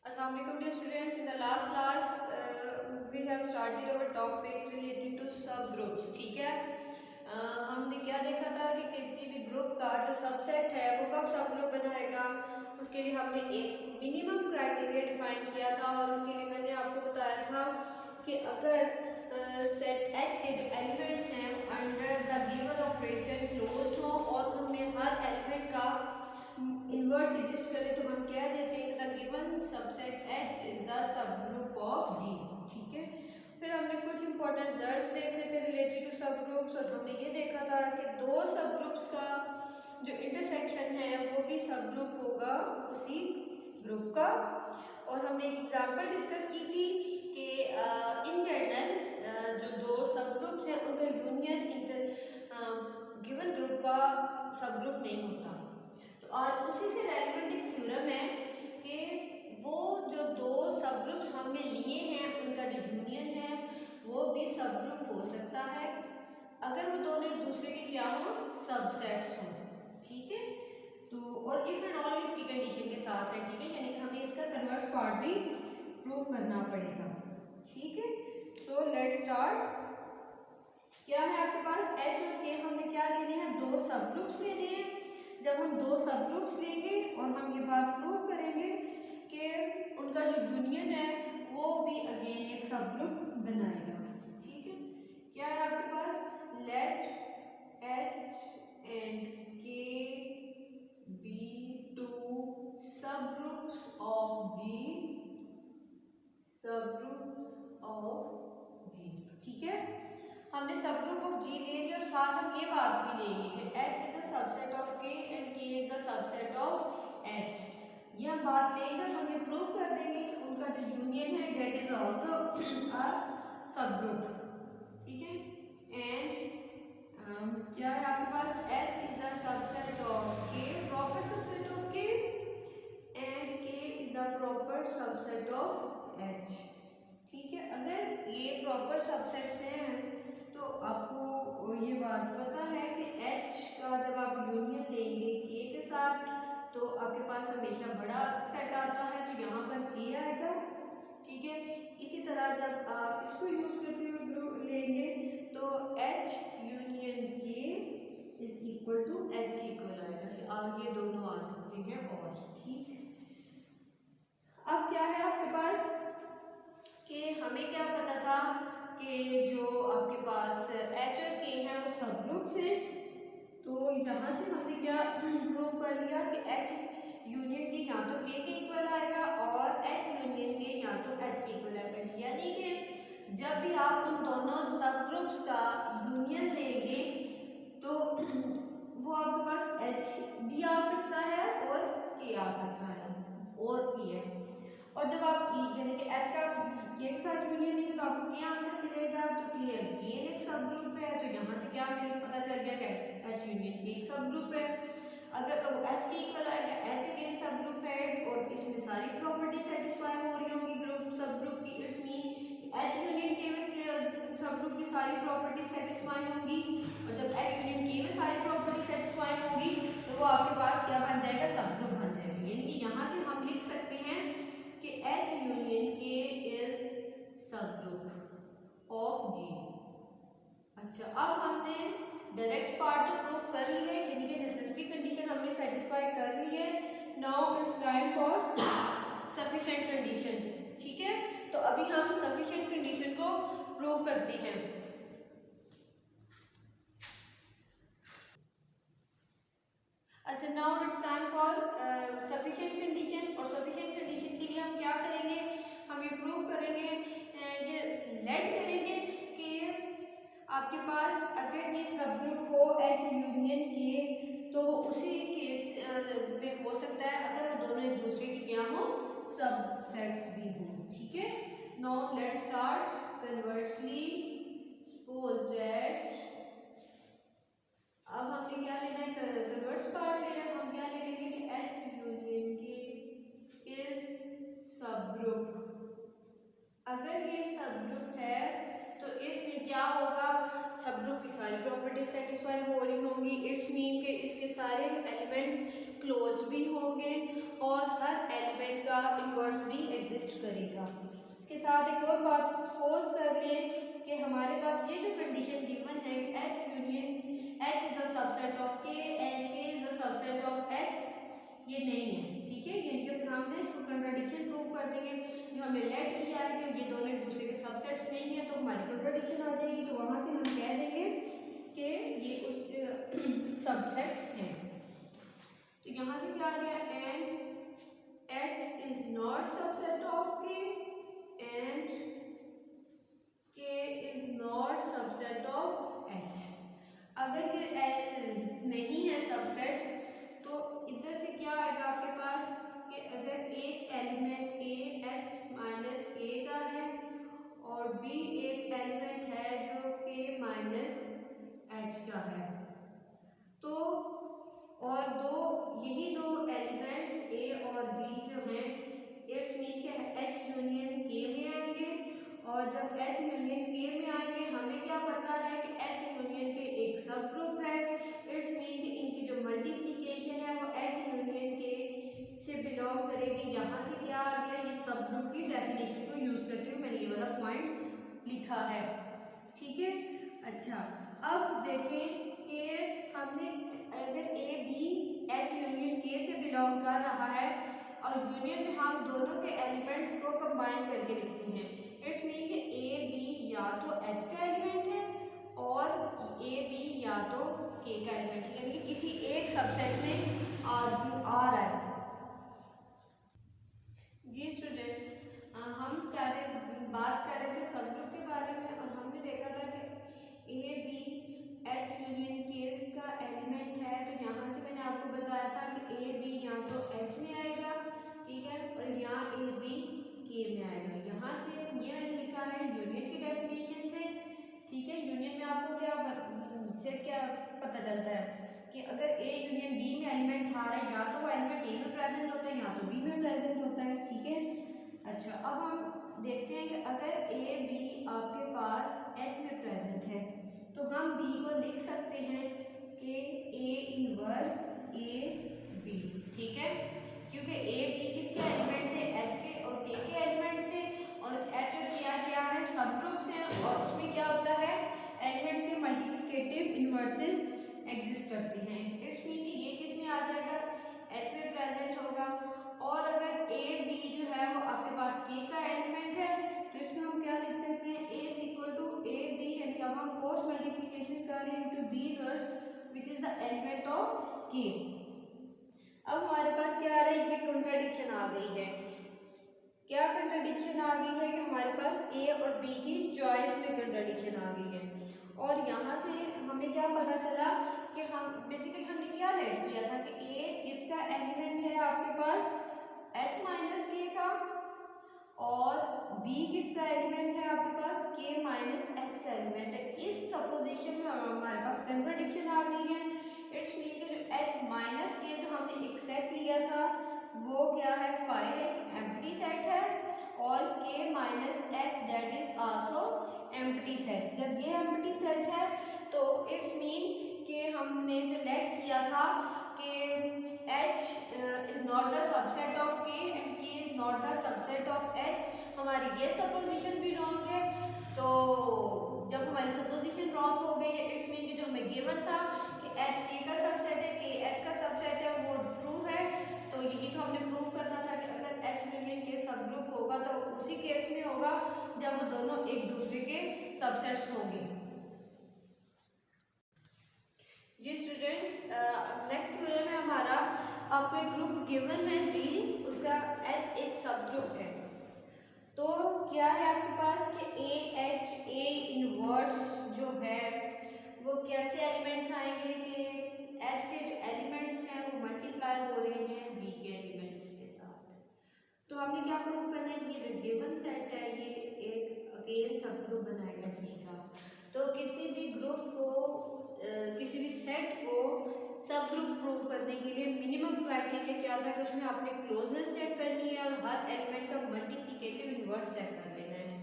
Assalamualaikum dear students. In the last class we have started our topic related to subgroups. ठीक है, हमने क्या देखा था कि किसी भी ग्रुप का जो सबसेट है वो कब सब ग्रुप बनाएगा, उसके लिए हमने एक मिनिमम क्राइटेरिया डिफाइन किया था और उसके लिए मैंने आपको बताया था कि अगर सेट एच के जो एलिमेंट्स हैं वो under the given operation closed हो और उनमें हर एलिमेंट का इनवर्स एग्जिस्ट करे तो हम कह देते हैं the given subset H is the subgroup of G। ठीक है, फिर हमने कुछ इंपॉर्टेंट रिजल्ट्स देखे थे रिलेटेड टू सबग्रुप्स और हमने ये देखा था कि दो सबग्रुप्स का जो इंटरसेक्शन है वो भी सबग्रुप होगा उसी ग्रुप का। और हमने एक एग्जांपल डिस्कस की थी कि इन जनरल जो दो सबग्रुप्स हैं उनका यूनियन गिवन ग्रुप का सबग्रुप नहीं होता। और उसी से रेलिवेंट एक थ्योरम है कि वो जो दो सबग्रुप्स हमने लिए हैं उनका जो यूनियन है वो भी सबग्रुप हो सकता है अगर वो दोनों एक दूसरे के क्या हो, सबसेट्स हो। ठीक है, तो और इफ एंड ऑल इफ की कंडीशन के साथ है। ठीक है, यानी कि हमें इसका कन्वर्स पार्ट भी प्रूव करना पड़ेगा। ठीक है, सो लेट्स स्टार्ट। क्या है आपके पास एच और के, हमने क्या लेने हैं, दो सबग्रुप्स लेने हैं। जब हम दो सबग्रुप्स लेंगे और हम ये बात प्रूव करेंगे कि उनका जो यूनियन है वो भी अगेन एक सबग्रुप बनाएगा। ठीक है, क्या है आपके पास, let H and K be two subgroups of G, subgroups of G. ठीक है, हमने सबग्रुप ऑफ जी ले लिया और साथ हम ये बात भी लेंगे कि H is a subset of K and K is the subset of H। ये हम बात लेकर हम ये प्रूव कर देंगे कि उनका जो यूनियन है that is also a subgroup. ठीक है, एंड क्या है आपके पास, H is the subset of K, proper subset of K, and K is the proper subset of H। ठीक है, अगर ये प्रॉपर सबसेट्स हैं तो आपको ये बात पता है कि H का जब आप यूनियन लेंगे K के साथ तो आपके पास हमेशा बड़ा सेट आता है तो यहाँ पर K आएगा। ठीक है, इसी तरह जब आप इसको यूज करते हुए ग्रुप लेंगे तो H union K is equal to H के इक्वल आएगा और ये दोनों आ सकते हैं। और ठीक, अब क्या है आपके पास कि हमें क्या पता था कि जो आपके पास H और K है वो सबग्रुप्स हैं, तो यहाँ से हमने क्या प्रूव कर लिया कि H यूनियन के या तो K के इक्वल आएगा और H यूनियन के या तो H के इक्वल आएगा। यानी कि जब भी आप उन दोनों सबग्रुप्स का यूनियन लेंगे तो वो आपके पास H भी आ सकता है और K आ सकता है और K है। और जब आप यानी कि H का K के साथ यूनियन लेंगे तो आपको क्या आंसर मिलेगा, तो K अगेन एक सब ग्रुप है तो यहाँ से क्या पता चल गया कि H यूनियन K एक सब ग्रुप है। अगर तो H के इक्वल आएगा, H अगेन सब ग्रुप है और इसमें सारी प्रॉपर्टी सेटिस्फाई हो रही होंगी ग्रुप सब ग्रुप की। It's mean H union K में सब ग्रुप की सारी प्रॉपर्टी सेटिस्फाई होंगी और जब H यूनियन K में सारी प्रॉपर्टी सेटिस्फाई होंगी तो वो आपके पास क्या बन जाएगा, सब ग्रुप बन जाएगा। यानी कि यहाँ से हम लिख सकते हैं कि H union K is subgroup of G। अच्छा, अब हमने डायरेक्ट पार्ट तो प्रूफ कर लिया है, यानी कि नेसेसरी कंडीशन हमने सेटिस्फाई कर ली है। Now it's time for sufficient condition. ठीक है, तो अभी हम सफिशिएंट कंडीशन को प्रूव करते हैं। अच्छा, now it's time for sufficient condition. और सफिशिएंट कंडीशन के लिए हम क्या करेंगे, हम ये प्रूव करेंगे, ये लेट करेंगे कि आपके पास अगर ये सबग्रुप हो H यूनियन K तो उसी केस में हो सकता है अगर वो दोनों एक दूसरे के क्या हो, सबसेट्स भी हो। ठीक है, now let's start. Conversely suppose that, अब हमने क्या लेना है, कन्वर्स पार्ट लेना है। हम क्या ले लेंगे कि H union K is subgroup. अगर ये सबग्रुप है तो इसमें क्या होगा, सबग्रुप की सारी प्रॉपर्टी सेटिस्फाई हो रही होंगी। इट्स मीन के इसके सारे एलिमेंट्स क्लोज भी होंगे और हर एलिमेंट का इनवर्स भी एग्जिस्ट करेगा। इसके साथ एक और बात सपोज कर लें कि हमारे पास ये जो कंडीशन गिवन है कि H union H is the subset of K and K is the subset of H, ये नहीं है, ठीक है। यानी कि हमने इसको कंट्राडिक्शन प्रूव कर देंगे। जो हमने लेट किया है कि ये दोनों एक दूसरे के सबसेट्स नहीं है, तो हमारी कंट्राडिक्शन आ जाएगी। तो वहां से हम कह देंगे कि ये उस सबसेट्स हैं। तो यहाँ से क्या आ गया, and H is not subset of K and K is not subset of H। अगर ये नहीं है सबसेट्स, तो इधर से क्या आएगा आपके पास कि अगर एक element A H minus K का है और B एक एलिमेंट है जो K माइनस H का है, तो और यही दो एलिमेंट्स A और B जो हैं, इट्स मीन के H यूनियन K में आएंगे। और जब H यूनियन K में आएंगे, हमें क्या पता है कि H यूनियन के एक सब ग्रुप है। इट्स मीन कि इनकी जो मल्टीप्लिकेशन है वो H यूनियन के से बिलोंग करेगी। यहाँ से क्या आ गया, ये सब ग्रुप की डेफिनेशन को यूज करते हुए मैंने ये वाला पॉइंट लिखा है, ठीक है। अच्छा, अब देखें कि हमने अगर A B H union K से बिलोंग कर रहा है और यूनियन में हम दोनों के एलिमेंट्स को कंबाइन करके लिखते हैं, इट्स मीन कि A B या तो H का एलिमेंट है और A B या तो K का एलिमेंट है, यानी कि किसी एक सबसेट में आ रहा है। जी स्टूडेंट्स, हम बात कर रहे थे सबग्रुप के बारे में और हमने देखा था कि A B H union K का एलिमेंट है। तो यहाँ से मैंने आपको बताया था कि A B या तो H में आएगा, ठीक है, और यहाँ A B K में आएगा। यहाँ से ये मैंने लिखा है यूनियन की डेफिनेशन से, ठीक है। यूनियन में आपको क्या पता चलता है कि अगर A यूनियन B में एलिमेंट आ रहा है, या तो वो एलिमेंट A में प्रेजेंट होता है या तो B में प्रेजेंट होता है, ठीक है। अच्छा, अब हम देखते हैं कि अगर A B आपके पास H में प्रेजेंट है, तो हम B को लिख सकते हैं कि A इनवर्स A B, ठीक है, क्योंकि A B किसके एलिमेंट थे, H के और K के एलिमेंट्स थे। और H और क्या है, सब ग्रुप्स हैं, और उसमें क्या होता है, एलिमेंट्स के मल्टीप्लिकेटिव इनवर्सेस एग्जिस्ट करते हैं। इट्स मीन कि ये किस में आ जाएगा, H में प्रेजेंट होगा। और अगर A B जो है वो आपके पास K का एलिमेंट है, तो इसमें हम क्या लिख सकते हैं, A is equal to A B, यानी कि अब हम क्रॉस मल्टीप्लिकेशन कर रहे हैं into B inverse which is the element of K। अब हमारे पास क्या आ रहा है, ये कंट्राडिक्शन आ गई है। क्या कंट्राडिक्शन आ गई है कि हमारे पास A और B की चॉइस में कंट्राडिक्शन आ गई है। और यहाँ से हमें क्या पता चला कि हम बेसिकली हमने क्या लेट किया था कि A इसका एलिमेंट है आपके पास H माइनस K का, और B किसका एलिमेंट है आपके पास K माइनस H का एलिमेंट है। इस सपोजिशन में हमारे पास कंट्राडिक्शन आ गई है। इट्स मीन कि जो H माइनस K जो हमने एक सेट लिया था वो क्या है, फाइव है, एम्प्टी सेट है, और K minus H that is also empty set. जब ये एम्प्टी सेट है तो इट्स मीन कि हमने जो लेट किया था कि H is not the subset of K and K is not the subset of H, हमारी ये सपोजिशन भी रॉन्ग है। तो जब हमारी सपोजिशन रॉन्ग हो गई है, इट्स मीन कि जो हमें गिवन था कि H K का सबसेट है, K H का सबसेट है, वो ट्रू है। तो यही तो हमने प्रूव करना था कि अगर H यूनियन K सब ग्रुप होगा तो उसी केस में होगा जब वो दोनों एक दूसरे के सबसेट्स होंगे। जी स्टूडेंट्स, नेक्स्ट क्वेश्चन में हमारा आपको एक ग्रुप गिवन है जी, उसका H एक सब ग्रुप है। तो क्या है आपके पास कि A इनवर्स जो है वो कैसे एलिमेंट्स आएंगे कि H के जो एलिमेंट्स हैं वो मल्टीप्लाई हो रहे हैं G के एलिमेंट्स के साथ। तो हमने क्या प्रूव करना है कि ये जो गिवन सेट है ये एक अगेन सब ग्रुप बनाएगा G का। तो किसी भी ग्रुप को किसी भी सेट को सब ग्रुप प्रूव करने के लिए मिनिमम क्राइटेरिया क्या था कि उसमें आपने क्लोजनेस चेक करनी है और हर एलिमेंट का मल्टीप्लिकेटिव इनवर्स चेक कर लेना है।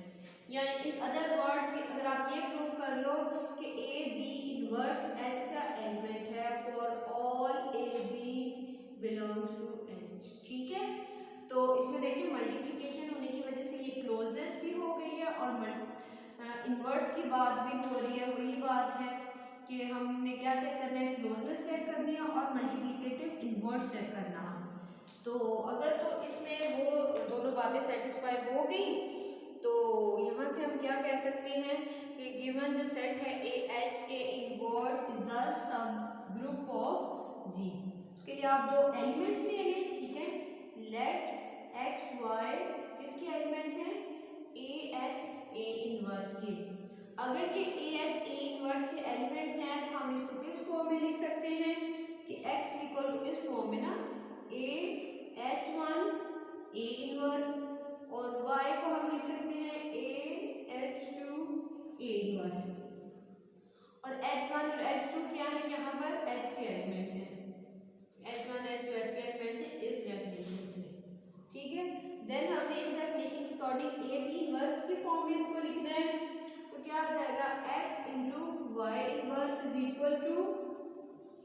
या इन अदर वर्ड्स कि अगर आप ये प्रूव कर लो कि A B इनवर्स H का एलिमेंट है for all A B belongs to H, ठीक है। तो इसमें देखिए मल्टीप्लिकेशन होने बात भी हो रही है, वही बात है कि हमने क्या चेक करना है, क्लोजनेस चेक करनी है और मल्टीप्लिकेटिव इन्वर्स चेक करना है। तो अगर तो इसमें वो दोनों बातें सेटिस्फाई हो गई तो यहाँ से हम क्या कह सकते हैं कि गिवन जो सेट है A H A inverse is the sub group of G. उसके लिए आप दो एलिमेंट्स ले लें, ठीक है। लेट एक्स वाई किसके एलिमेंट्स हैं, ए एच ए इनवर्स के। अगर ये ए एच ए इनवर्स के एलिमेंट्स हैं तो हम इसको किस फॉर्म में लिख सकते हैं कि x इक्वल टू इस फॉर्म में ना ए एच वन ए इनवर्स और y को हम लिख सकते हैं A H two A inverse. और h1 और h2 क्या है, यहाँ पर h के एलिमेंट्स हैं, h1 h2 h के एलिमेंट्स हैं इस डेफिनेशन से, ठीक है। देन हमने इस डेफिनेशन के अकॉर्डिंग ए बी इनवर्स की फॉर्म में इनको लिखना है। तो क्या आ जाएगा, x into Y inverse is equal to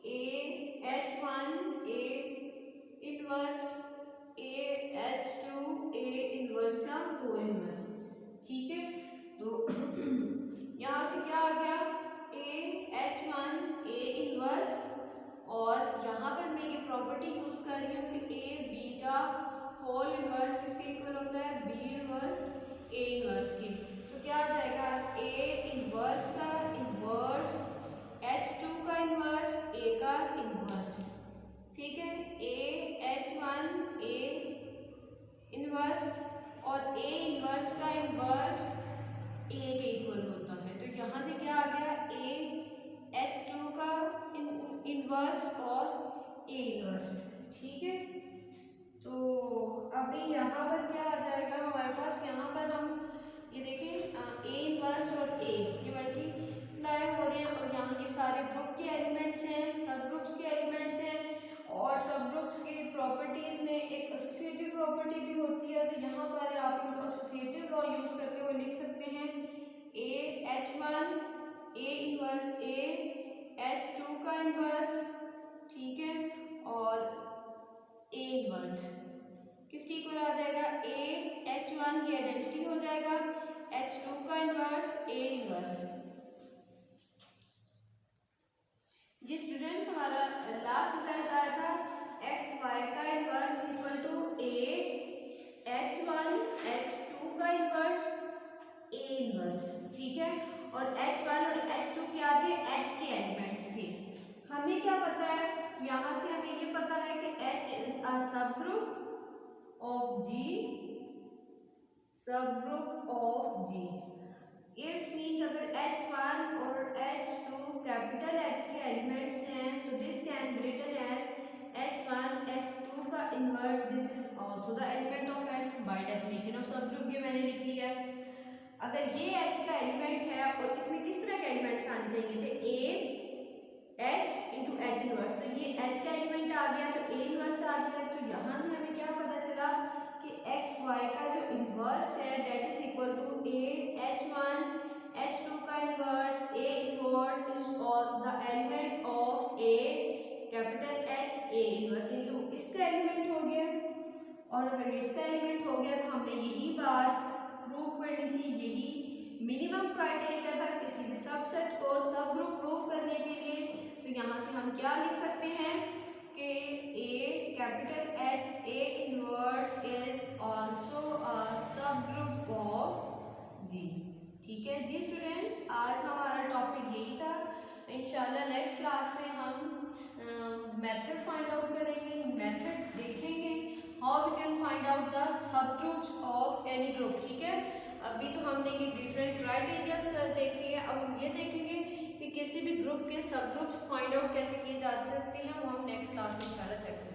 A H one A inverse A H two A inverse का होल इनवर्स, ठीक है। तो यहाँ से क्या आ गया, A H one A inverse और यहाँ पर मैं ये प्रॉपर्टी यूज कर रही हूँ कि ए बी का होल इनवर्स किसके इक्वल होता है, बी इनवर्स ए इनवर्स की। तो क्या आ जाएगा, ए इनवर्स का इनवर्स H2 का इनवर्स A का इनवर्स, ठीक है। A H1 A इनवर्स और A इनवर्स का इनवर्स A के इक्वल होता है। तो यहाँ से क्या आ गया, A H2 का इनवर्स और A इनवर्स, ठीक है। तो अभी यहाँ पर क्या आ जाएगा हमारे पास, यहाँ पर हम ये देखें A इनवर्स और A ये मल्टीप्लाई हो रहे हैं और यहाँ ये सारे ग्रुप के एलिमेंट्स हैं, सब ग्रुप्स के एलिमेंट्स हैं और सब ग्रुप्स की प्रॉपर्टीज में एक एसोसिएटिव प्रॉपर्टी भी होती है। तो यहाँ पर आप इनको एसोसिएटिव लॉ यूज करते हुए लिख सकते हैं A H one A inverse A H two का इनवर्स, ठीक है, और ए इनवर्स किसकी इक्वल आ जाएगा, ए एच वन की आइडेंटिटी हो जाएगा H2 का इनवर्स A इनवर्स। जी स्टूडेंट्स, हमारा लास्ट रिजल्ट आया था एक्स वाई का inverse equal to A H1 H2 का इनवर्स A इनवर्स, ठीक है। और H1 और H2 क्या थे, H के एलिमेंट्स थे। हमें क्या पता है, यहाँ से हमें ये पता है कि H इज अ सब group of G, subgroup of G। It's mean अगर H1 और H2 कैपिटल H के एलिमेंट्स हैं तो this can be written as H1 H2 का inverse, this is also the element of H by definition of subgroup, ये मैंने लिख लिया है। अगर ये H का एलिमेंट है और इसमें किस तरह के एलिमेंट्स आने चाहिए थे, A H into H inverse, तो ये H का एलिमेंट आ गया तो A इनवर्स आ गया। तो यहाँ से हमें क्या पता चला कि एक्स वाई का जो इनवर्स है that is equal to A H one H two का inverse A inverse is all the element of A capital H A inverse, यानी कि इसका एलिमेंट हो गया। और अगर इसका एलिमेंट हो गया तो हमने यही बात प्रूफ करनी थी, यही मिनिमम क्राइटेरिया था किसी भी सबसेट को सब ग्रुप प्रूफ करने के लिए। तो यहाँ से हम क्या लिख सकते हैं कि A capital H A inverse is also a सब ग्रुप ऑफ G, ठीक है जी स्टूडेंट्स। आज हमारा टॉपिक यही था। इंशाल्लाह नेक्स्ट क्लास में हम मेथड फाइंड आउट करेंगे, मेथड देखेंगे how we can find out the subgroups of any group, ठीक है। अभी तो हमने ये डिफरेंट क्राइटेरियाज देखे हैं, अब हम ये देखेंगे कि किसी भी ग्रुप के सब ग्रुप्स फाइंड आउट कैसे किए जा सकते हैं, वो हम नेक्स्ट क्लास में इंशाल्लाह चेक करेंगे।